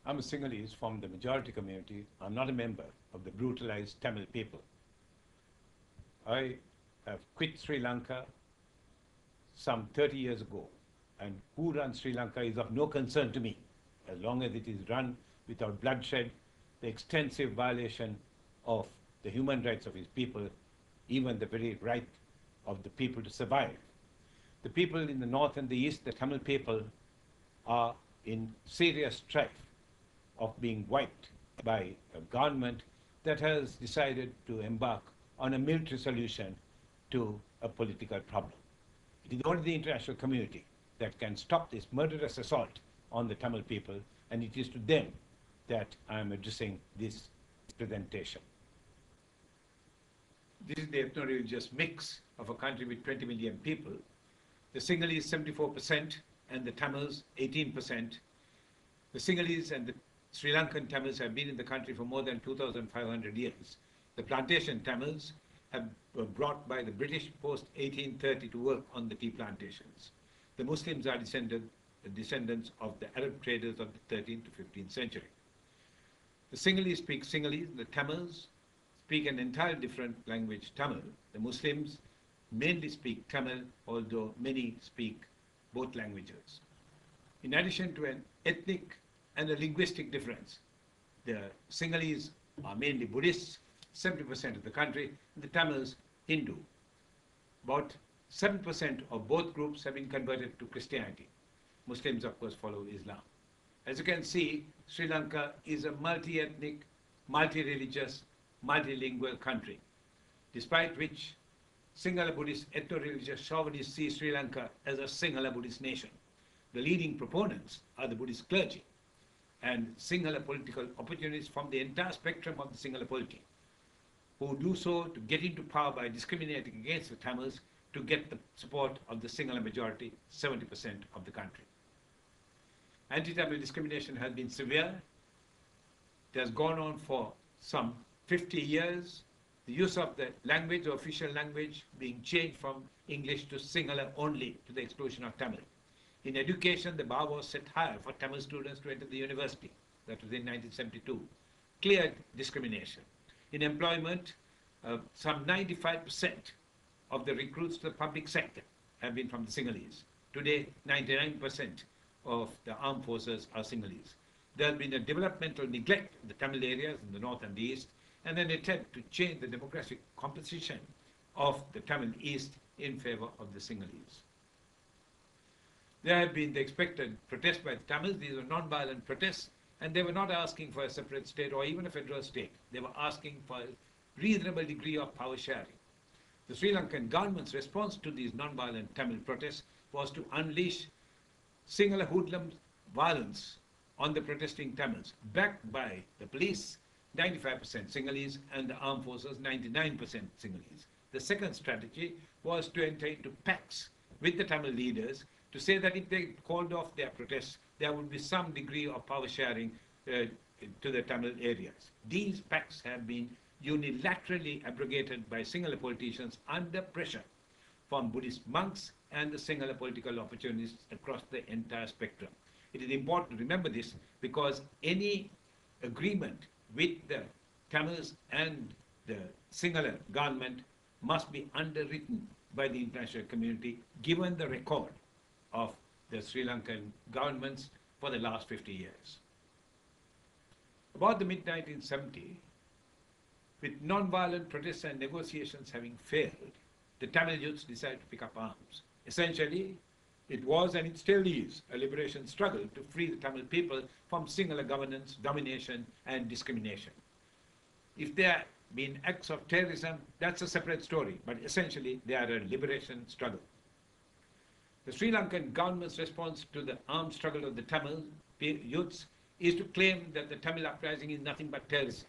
I'm a Sinhalese from the majority community. I'm not a member of the brutalized Tamil people. I have quit Sri Lanka some 30 years ago, and who runs Sri Lanka is of no concern to me, as long as it is run without bloodshed, the extensive violation of the human rights of his people, even the very right of the people to survive. The people in the north and the east, the Tamil people, are in serious strife of being wiped by a government that has decided to embark on a military solution to a political problem. It is only the international community that can stop this murderous assault on the Tamil people, and it is to them that I am addressing this presentation. This is the ethno-religious mix of a country with 20 million people. The Sinhalese 74% and the Tamils 18%. The Sinhalese and the Sri Lankan Tamils have been in the country for more than 2,500 years. The plantation Tamils were brought by the British post-1830 to work on the tea plantations. The Muslims are descendants of the Arab traders of the 13th to 15th century. The Sinhalese speak Sinhalese, the Tamils speak an entirely different language, Tamil. The Muslims mainly speak Tamil, although many speak both languages. In addition to an ethnic and a linguistic difference, the Sinhalese are mainly Buddhists, 70% of the country, and the Tamils Hindu. About 7% of both groups have been converted to Christianity. Muslims, of course, follow Islam. As you can see, Sri Lanka is a multi-ethnic, multi-religious, multilingual country, despite which Sinhala Buddhist ethno-religious chauvinists see Sri Lanka as a Sinhala Buddhist nation. The leading proponents are the Buddhist clergy and Sinhala political opportunists from the entire spectrum of the Sinhala polity, who do so to get into power by discriminating against the Tamils to get the support of the Sinhala majority, 70% of the country. Anti-Tamil discrimination has been severe. It has gone on for some 50 years. The use of the language, the official language, being changed from English to Sinhala only, to the exclusion of Tamil. In education, the bar was set higher for Tamil students to enter the university. That was in 1972. Clear discrimination. In employment, some 95% of the recruits to the public sector have been from the Sinhalese. Today, 99% of the armed forces are Sinhalese. There has been a developmental neglect in the Tamil areas in the north and the east, and an attempt to change the demographic composition of the Tamil East in favor of the Sinhalese. There have been the expected protests by the Tamils. These were non-violent protests, and they were not asking for a separate state or even a federal state. They were asking for a reasonable degree of power sharing. The Sri Lankan government's response to these non-violent Tamil protests was to unleash Sinhala hoodlum violence on the protesting Tamils, backed by the police, 95% Sinhalese, and the armed forces, 99% Sinhalese. The second strategy was to enter into pacts with the Tamil leaders to say that if they called off their protests, there would be some degree of power sharing to the Tamil areas. These pacts have been unilaterally abrogated by Sinhala politicians under pressure from Buddhist monks and the Sinhala political opportunists across the entire spectrum. It is important to remember this because any agreement with the Tamils and the Sinhala government must be underwritten by the international community, given the record of the Sri Lankan governments for the last 50 years. About the mid-1970s, with non-violent protests and negotiations having failed, the Tamil youths decided to pick up arms. Essentially, it was, and it still is, a liberation struggle to free the Tamil people from Sinhala governance, domination, and discrimination. If there have been acts of terrorism, that's a separate story, but essentially they are a liberation struggle. The Sri Lankan government's response to the armed struggle of the Tamil youths is to claim that the Tamil uprising is nothing but terrorism.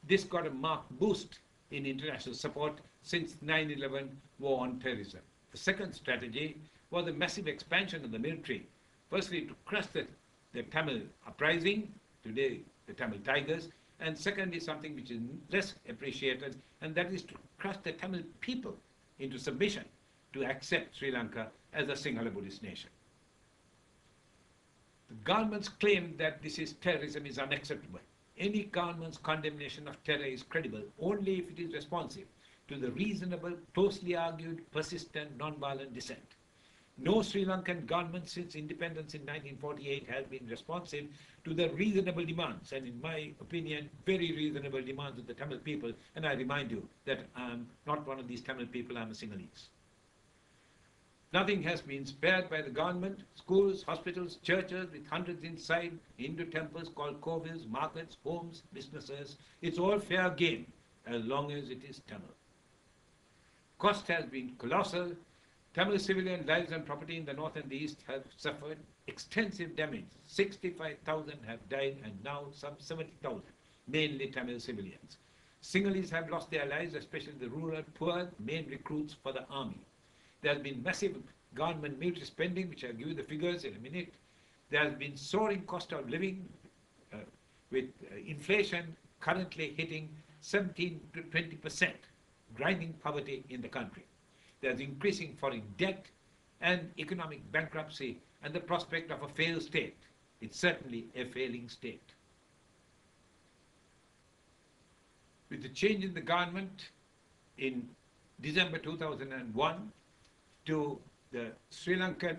This got a marked boost in international support since 9/11 war on terrorism. The second strategy was the massive expansion of the military, firstly to crush the Tamil uprising, today the Tamil Tigers, and secondly something which is less appreciated, and that is to crush the Tamil people into submission to accept Sri Lanka as a Sinhala Buddhist nation. The government's claim that this is terrorism is unacceptable. Any government's condemnation of terror is credible only if it is responsive to the reasonable, closely argued, persistent, non-violent dissent. No Sri Lankan government since independence in 1948 has been responsive to the reasonable demands, and in my opinion, very reasonable demands of the Tamil people. And I remind you that I'm not one of these Tamil people, I'm a Sinhalese. Nothing has been spared by the government. Schools, hospitals, churches with hundreds inside, Hindu temples called kovils, markets, homes, businesses. It's all fair game as long as it is Tamil. Cost has been colossal. Tamil civilian lives and property in the north and the east have suffered extensive damage. 65,000 have died and now some 70,000, mainly Tamil civilians. Sinhalese have lost their lives, especially the rural poor, main recruits for the army. There has been massive government military spending, which I'll give you the figures in a minute. There has been soaring cost of living with inflation currently hitting 17 to 20%, grinding poverty in the country. There's increasing foreign debt and economic bankruptcy and the prospect of a failed state. It's certainly a failing state. With the change in the government in December 2001 to the Sri Lankan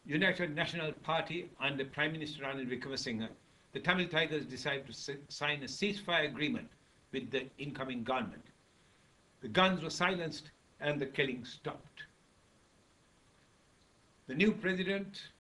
United National Party under Prime Minister Ranil Wickremesinghe, the Tamil Tigers decided to sign a ceasefire agreement with the incoming government. The guns were silenced and the killing stopped. The new president,